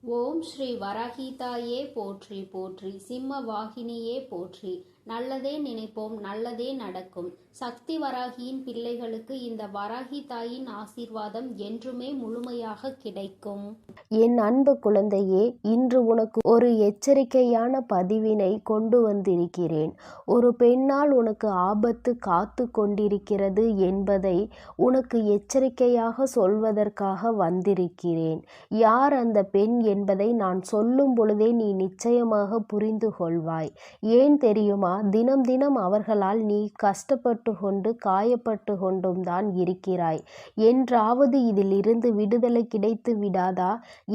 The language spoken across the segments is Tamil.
ஓம் ஸ்ரீ வராகிதாயே போற்றி போற்றி, சிம்ம வாகினியே போற்றி. நல்லதே நினைப்போம், நல்லதே நடக்கும். சக்தி வராகியின் பிள்ளைகளுக்கு இந்த வராகி தாயின் ஆசீர்வாதம் என்றுமே முழுமையாக கிடைக்கும். என் அன்பு குழந்தையே, இன்று உனக்கு ஒரு எச்சரிக்கையான பதிவினை கொண்டு வந்திருக்கிறேன். ஒரு பெண்ணால் உனக்கு ஆபத்து காத்து கொண்டிருக்கிறது என்பதை உனக்கு எச்சரிக்கையாக சொல்வதற்காக வந்திருக்கிறேன். யார் அந்த பெண் என்பதை நான் சொல்லும் பொழுதே நீ நிச்சயமாக புரிந்து கொள்வாய். ஏன் தெரியுமா? தினம் தினம் அவர்களால் நீ கஷ்டப்பட்டு கொண்டு காயப்பட்டு கொண்டும் தான் இருக்கிறாய். என்றாவது இதிலிருந்து விடுதலை கிடைத்து விடாதா?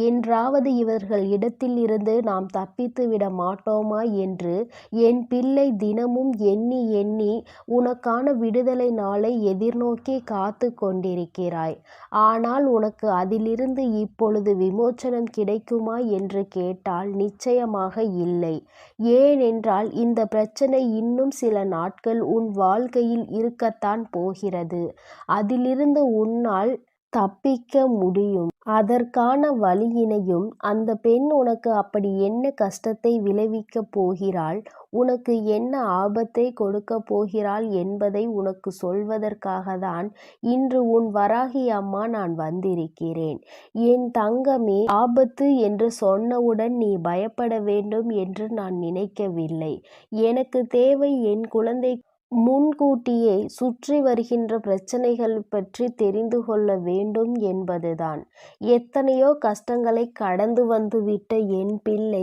என்றாவது இவர்கள் இடத்தில் இருந்து நாம் தப்பித்து விட மாட்டோமா என்று என் பிள்ளை தினமும் எண்ணி எண்ணி உனக்கான விடுதலை நாளை எதிர்நோக்கி காத்து கொண்டிருக்கிறாய். ஆனால் உனக்கு அதிலிருந்து இப்பொழுது விமோச்சனம் கிடைக்குமா என்று கேட்டால் நிச்சயமாக இல்லை. ஏனென்றால் இந்த பிரச்சனை இன்னும் சில நாட்கள் உன் வாழ்க்கையில் இருக்கத்தான் போகிறது. அதிலிருந்து உன்னால் தப்பிக்க முடியும். அதற்கான வழியினையும் அந்த பெண் உனக்கு அப்படி என்ன கஷ்டத்தை விளைவிக்கப் போகிறாள், உனக்கு என்ன ஆபத்தை கொடுக்க போகிறாள் என்பதை உனக்கு சொல்வதற்காக தான் இன்று உன் வராகி அம்மா நான் வந்திருக்கிறேன். என் தங்கமே, ஆபத்து என்று சொன்னவுடன் நீ பயப்பட வேண்டும் என்று நான் நினைக்கவில்லை. எனக்கு தேவை என் குழந்தை முன்கூட்டியே சுற்றி வருகின்ற பிரச்சனைகள் பற்றி தெரிந்து கொள்ள வேண்டும் என்பதுதான். எத்தனையோ கஷ்டங்களை கடந்து வந்துவிட்ட என் பிள்ளை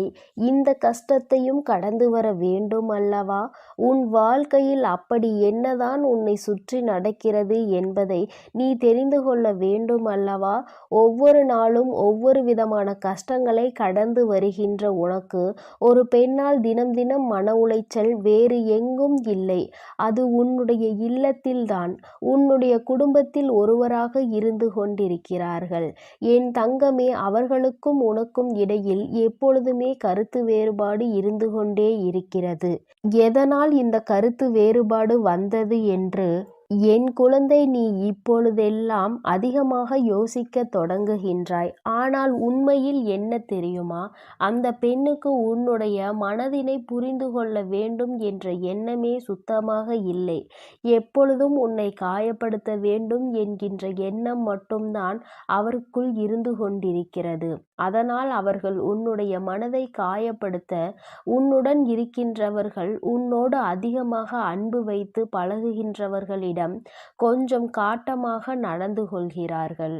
இந்த கஷ்டத்தையும் கடந்து வர வேண்டும் அல்லவா? உன் வாழ்க்கையில் அப்படி என்னதான் உன்னை சுற்றி நடக்கிறது என்பதை நீ தெரிந்து கொள்ள வேண்டும் அல்லவா? ஒவ்வொரு நாளும் ஒவ்வொரு விதமான கஷ்டங்களை கடந்து வருகின்ற உனக்கு ஒரு பெண்ணால் தினம் தினம் மன உளைச்சல் வேறு எங்கும் இல்லை. அது உன்னுடைய இல்லத்தில்தான், உன்னுடைய குடும்பத்தில் ஒருவராக இருந்து கொண்டிருக்கிறார்கள். என் தங்கமே, அவர்களுக்கும் உனக்கும் இடையில் எப்பொழுதுமே கருத்து வேறுபாடு இருந்து கொண்டே இருக்கிறது. எதனால் இந்த கருத்து வேறுபாடு வந்தது என்று என் குழந்தை நீ இப்பொழுதெல்லாம் அதிகமாக யோசிக்க தொடங்குகின்றாய். ஆனால் உண்மையில் என்ன தெரியுமா? அந்த பெண்ணுக்கு உன்னுடைய மனதினை புரிந்து கொள்ள வேண்டும் என்ற எண்ணமே சுத்தமாக இல்லை. எப்பொழுதும் உன்னை காயப்படுத்த வேண்டும் என்கின்ற எண்ணம் மட்டும்தான் அவருக்குள் இருந்து கொண்டிருக்கிறது. அதனால் அவர்கள் உன்னுடைய மனதை காயப்படுத்த உன்னுடன் இருக்கின்றவர்கள், உன்னோடு அதிகமாக அன்பு வைத்து பழகுகின்றவர்களிடம் கொஞ்சம் காட்டமாக நடந்து கொள்கிறார்கள்.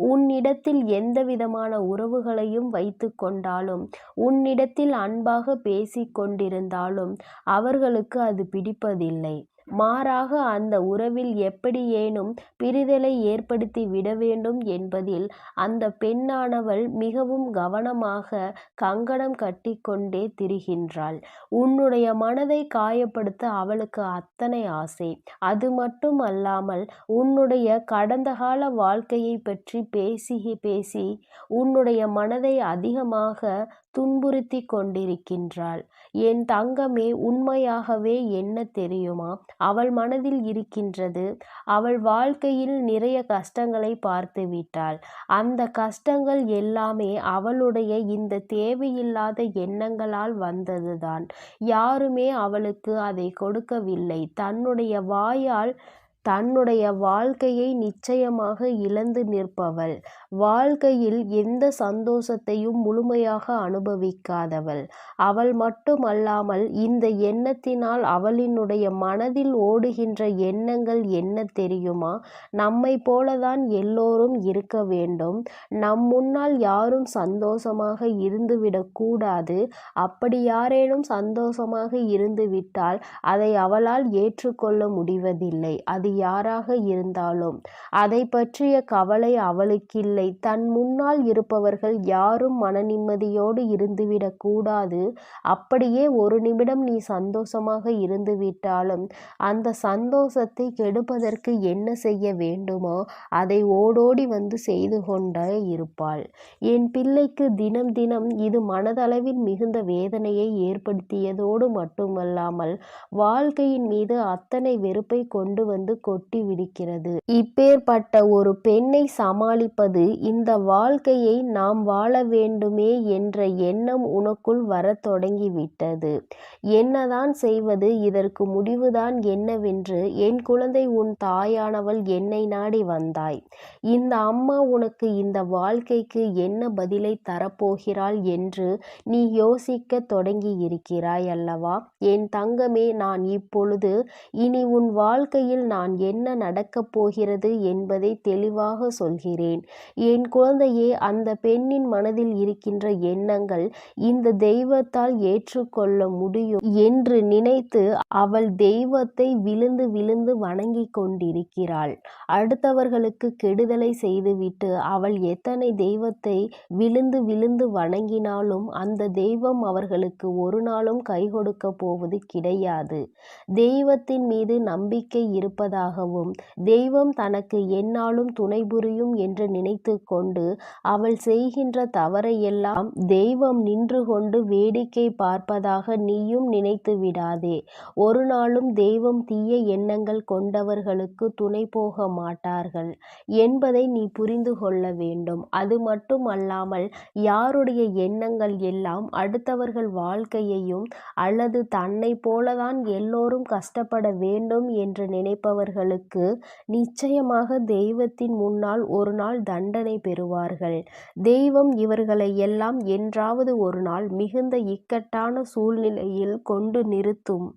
உன்னிடத்தில் எந்த விதமான உறவுகளையும் வைத்து கொண்டாலும், உன்னிடத்தில் அன்பாக பேசிக் கொண்டிருந்தாலும் அவர்களுக்கு அது பிடிப்பதில்லை. மாறாக அந்த உறவில் எப்படியேனும் பிரிதலை ஏற்படுத்தி விட வேண்டும் என்பதில் அந்த பெண்ணானவள் மிகவும் கவனமாக கங்கணம் கட்டி கொண்டே திரிகின்றாள். உன்னுடைய மனதை காயப்படுத்த அவளுக்கு அத்தனை ஆசை. அது மட்டும் அல்லாமல் உன்னுடைய கடந்த கால வாழ்க்கையை பற்றி பேசி பேசி உன்னுடைய மனதை அதிகமாக துன்புறுத்தி கொண்டிருக்கின்றாள். என் தங்கமே, உண்மையாகவே என்ன தெரியுமா? அவள் மனதில் இருக்கின்றது, அவள் வாழ்க்கையில் நிறைய கஷ்டங்களை பார்த்து விட்டாள். அந்த கஷ்டங்கள் எல்லாமே அவளுடைய இந்த தேவையில்லாத எண்ணங்களால் வந்ததுதான். யாருமே அவளுக்கு அதை கொடுக்கவில்லை. தன்னுடைய வாயால் தன்னுடைய வாழ்க்கையை நிச்சயமாக இழந்து நிற்பவள், வாழ்க்கையில் எந்த சந்தோஷத்தையும் முழுமையாக அனுபவிக்காதவள். அவள் மட்டுமல்லாமல் இந்த எண்ணத்தினால் அவளினுடைய மனதில் ஓடுகின்ற எண்ணங்கள் என்ன தெரியுமா? நம்மை போலதான் எல்லோரும் இருக்க வேண்டும், நம் முன்னால் யாரும் சந்தோஷமாக இருந்துவிடக்கூடாது. அப்படி யாரேனும் சந்தோஷமாக இருந்துவிட்டால் அதை அவளால் ஏற்றுக்கொள்ள முடிவதில்லை. அது யாராக இருந்தாலும் அதை பற்றிய கவலை அவளுக்கில்லை. தன் முன்னால் இருப்பவர்கள் யாரும் மன நிம்மதியோடு இருந்துவிடக் கூடாது. அப்படியே ஒரு நிமிடம் நீ சந்தோஷமாக இருந்துவிட்டாலும் அந்த சந்தோஷத்தை கெடுப்பதற்கு என்ன செய்ய வேண்டுமோ அதை ஓடோடி வந்து செய்து கொண்டே இருப்பாள். என் பிள்ளைக்கு தினம் தினம் இது மனதளவில் மிகுந்த வேதனையை ஏற்படுத்தியதோடு மட்டுமல்லாமல் வாழ்க்கையின் மீது அத்தனை வெறுப்பை கொண்டு வந்து கொட்டி விடுகிறது. இப்பேற்பட்ட ஒரு பெண்ணை சமாளிப்பது, இந்த வாழ்க்கையை நாம் வாழ வேண்டுமே என்ற எண்ணம் உனக்குள் வரத் தொடங்கிவிட்டது. என்னதான் செய்வது, இதற்கு முடிவுதான் என்னவென்று என் குழந்தை, உன் தாயானவள் என்னை நாடி வந்தாய். இந்த அம்மா உனக்கு இந்த வாழ்க்கைக்கு என்ன பதிலை தரப்போகிறாள் என்று நீ யோசிக்க தொடங்கி இருக்கிறாய் அல்லவா? என் தங்கமே, நான் இப்பொழுது இனி உன் வாழ்க்கையில் நான் என்ன நடக்கப் போகிறது என்பதை தெளிவாக சொல்கிறேன். என் குழந்தையே, அந்த பெண்ணின் மனதில் இருக்கின்ற எண்ணங்கள் இந்த தெய்வத்தால் ஏற்றுக்கொள்ள முடியும் என்று நினைத்து அவள் தெய்வத்தை விழுந்து விழுந்து வணங்கி கொண்டிருக்கிறாள். அடுத்தவர்களுக்கு கெடுதலை செய்துவிட்டு அவள் எத்தனை தெய்வத்தை விழுந்து விழுந்து வணங்கினாலும் அந்த தெய்வம் அவர்களுக்கு ஒரு நாளும் கை கொடுக்க போவது கிடையாது. தெய்வத்தின் மீது நம்பிக்கை இருப்பதாகவும் தெய்வம் தனக்கு எந்நாளும் துணை புரியும் என்று நினைத்து கொண்டு அவள் செய்கின்ற தவறையெல்லாம் தெய்வம் நின்று கொண்டு வேடிக்கை பார்ப்பதாக நீயும் நினைத்து விடாதே. ஒரு நாளும் தெய்வம் தீய எண்ணங்கள் கொண்டவர்களுக்கு துணை போக மாட்டார்கள் என்பதை நீ புரிந்து கொள்ள வேண்டும். அது மட்டும் அல்லாமல் யாருடைய எண்ணங்கள் எல்லாம் அடுத்தவர்கள் வாழ்க்கையையும் அல்லது தன்னை போலதான் எல்லோரும் கஷ்டப்பட வேண்டும் என்று நினைப்பவர்களுக்கு நிச்சயமாக தெய்வத்தின் முன்னால் ஒரு நாள் தண்டனை பெறுவார்கள். தெய்வம் இவர்களை எல்லாம் என்றாவது ஒரு நாள் மிகுந்த இக்கட்டான சூழ்நிலையில் கொண்டு நிறுத்தும்.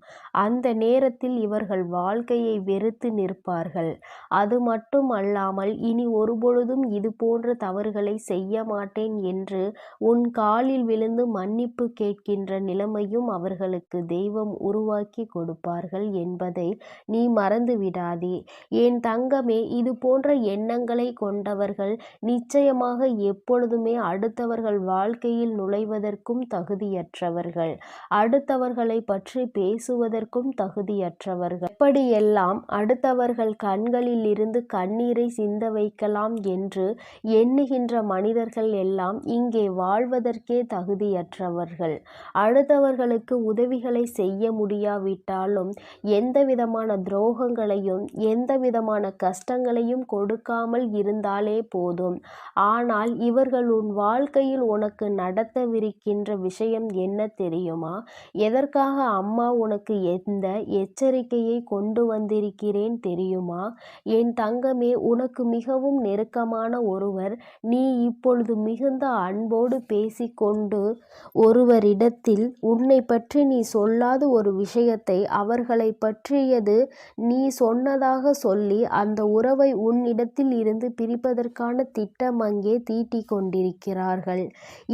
அந்த நேரத்தில் இவர்கள் வாழ்க்கையை வெறுத்து நிற்பார்கள். அது மட்டும் அல்லாமல் இனி ஒருபொழுதும் இது போன்ற தவறுகளை செய்ய மாட்டேன் என்று உன் காலில் விழுந்து மன்னிப்பு கேட்கின்ற நிலைமையும் அவர்களுக்கு தெய்வம் உருவாக்கி கொடுப்பார்கள் என்பதை நீ மறந்து விடாதே. என் தங்கமே, இது போன்ற எண்ணங்களை கொண்டவர்கள் நிச்சயமாக எப்பொழுதுமே அடுத்தவர்கள் வாழ்க்கையில் நுழைவதற்கும் தகுதியற்றவர்கள், அடுத்தவர்களை பற்றி பேசுவதற்கும் தகுதியற்றவர்கள். எப்படியெல்லாம் அடுத்தவர்கள் கண்களில் இருந்து கண்ணீரை சிந்த வைக்கலாம் என்று எண்ணுகின்ற மனிதர்கள் எல்லாம் இங்கே வாழ்வதற்கே தகுதியற்றவர்கள். அடுத்தவர்களுக்கு உதவிகளை செய்ய முடியாவிட்டாலும் எந்தவிதமான துரோகங்களையும் எந்தவிதமான கஷ்டங்களையும் கொடுக்காமல் இருந்தாலே போதும். ஆனால் இவர்கள் உன் வாழ்க்கையில் உனக்கு நடத்தவிருக்கின்ற விஷயம் என்ன தெரியுமா? எதற்காக அம்மா உனக்கு எந்த எச்சரிக்கையை கொண்டு வந்திருக்கிறேன் தெரியுமா? என் தங்கமே, உனக்கு மிகவும் நெருக்கமான ஒருவர், நீ இப்பொழுது மிகுந்த அன்போடு பேசிக்கொண்டு ஒருவரிடத்தில் உன்னை பற்றி நீ சொல்லாத ஒரு விஷயத்தை அவர்களை பற்றியது நீ சொன்னதாக சொல்லி அந்த உறவை உன்னிடத்தில் இருந்து பிரிப்பதற்கான திட்டம் அங்கே தீட்டிக் கொண்டிருக்கிறார்கள்.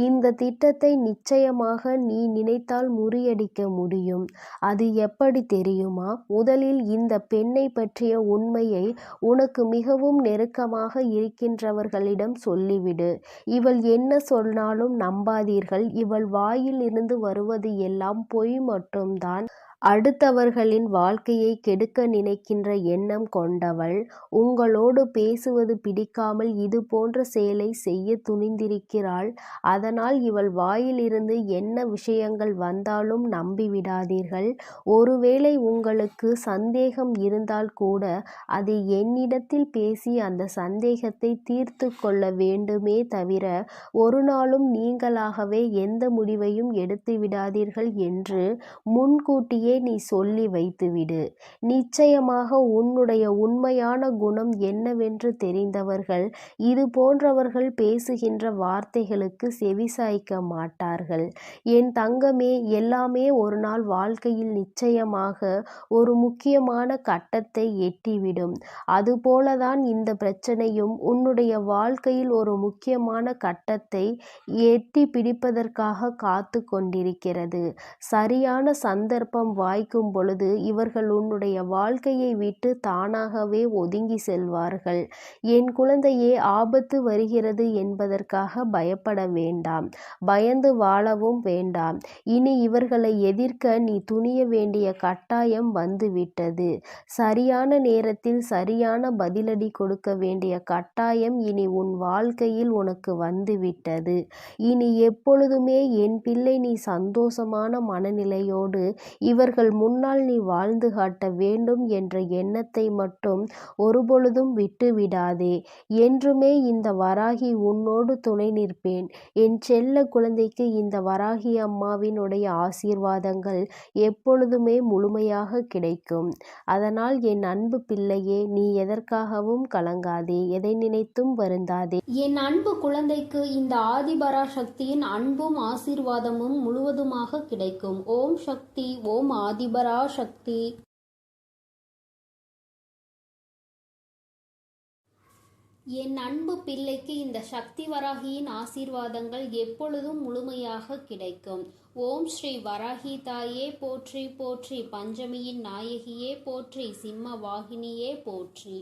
இந்த திட்டத்தை நிச்சயமாக நீ நினைத்தால் முறியடிக்க முடியும். அது எப்படி தெரியுமா? முதலில் இந்த பெண்ணை பற்றிய உண்மையை உனக்கு மிகவும் நெருக்கமாக இருக்கின்றவர்களிடம் சொல்லிவிடு. இவள் என்ன சொன்னாலும் நம்பாதீர்கள். இவள் வாயில் இருந்து வருவது எல்லாம் பொய் மட்டும்தான். அடுத்தவர்களின் வாழ்க்கையை கெடுக்க நினைக்கின்ற எண்ணம் கொண்டவள். உங்களோடு பேசுவது பிடிக்காமல் இது போன்ற செயலை செய்ய துணிந்திருக்கிறாள். அதனால் இவள் வாயிலிருந்து என்ன விஷயங்கள் வந்தாலும் நம்பிவிடாதீர்கள். ஒருவேளை உங்களுக்கு சந்தேகம் இருந்தால் கூட அதை என்னிடத்தில் பேசி அந்த சந்தேகத்தை தீர்த்து கொள்ள வேண்டுமே தவிர ஒரு நாளும் நீங்களாகவே எந்த முடிவையும் எடுத்து விடாதீர்கள் என்று முன்கூட்டியே நீ சொல்லி வைத்துவிடு. நிச்சயமாக உன்னுடைய உண்மையான குணம் என்னவென்று தெரிந்தவர்கள் இது போன்றவர்கள் பேசுகின்ற வார்த்தைகளுக்கு செவிசாய்க்க மாட்டார்கள். என் தங்கமே, எல்லாமே ஒரு நாள் வாழ்க்கையில் நிச்சயமாக ஒரு முக்கியமான கட்டத்தை எட்டிவிடும். அதுபோலதான் இந்த பிரச்சனையும் உன்னுடைய வாழ்க்கையில் ஒரு முக்கியமான கட்டத்தை எட்டி பிடிப்பதற்காக காத்து கொண்டிருக்கிறது. சரியான சந்தர்ப்பம் வாய்க்கும் பொழுது இவர்கள் உன்னுடைய வாழ்க்கையை விட்டு தானாகவே ஒதுங்கி செல்வார்கள். என் குழந்தையே, ஆபத்து வருகிறது என்பதற்காக பயப்பட வேண்டாம். பயந்து வாழவும் வேண்டாம். இனி இவர்களை எதிர்க்க நீ துணிய வேண்டிய கட்டாயம் வந்துவிட்டது. சரியான நேரத்தில் சரியான பதிலடி கொடுக்க வேண்டிய கட்டாயம் இனி உன் வாழ்க்கையில் உனக்கு வந்துவிட்டது. இனி எப்பொழுதுமே என் பிள்ளை நீ சந்தோஷமான மனநிலையோடு இவர்கள் அவர்கள் முன்னால் நீ வாழ்ந்து காட்ட வேண்டும் என்ற எண்ணத்தை மட்டும் ஒருபொழுதும் விட்டுவிடாதே. என்றுமே இந்த வராகி உன்னோடு துணை நிற்பேன். என் செல்ல குழந்தைக்கு இந்த வராகி அம்மாவினுடைய ஆசீர்வாதங்கள் எப்பொழுதுமே முழுமையாக கிடைக்கும். அதனால் என் அன்பு பிள்ளையே, நீ எதற்காகவும் கலங்காதே, எதை நினைத்தும் வருந்தாதே. என் அன்பு குழந்தைக்கு இந்த ஆதிபராசக்தியின் அன்பும் ஆசீர்வாதமும் முழுவதுமாக கிடைக்கும். ஓம் சக்தி, ஓம் ஆதிபராசக்தி. என் அன்பு பிள்ளைக்கு இந்த சக்தி வராகியின் ஆசீர்வாதங்கள் எப்பொழுதும் முழுமையாக கிடைக்கும். ஓம் ஸ்ரீ வராகி தாயே போற்றி போற்றி, பஞ்சமியின் நாயகியே போற்றி, சிம்ம வாகினியே போற்றி.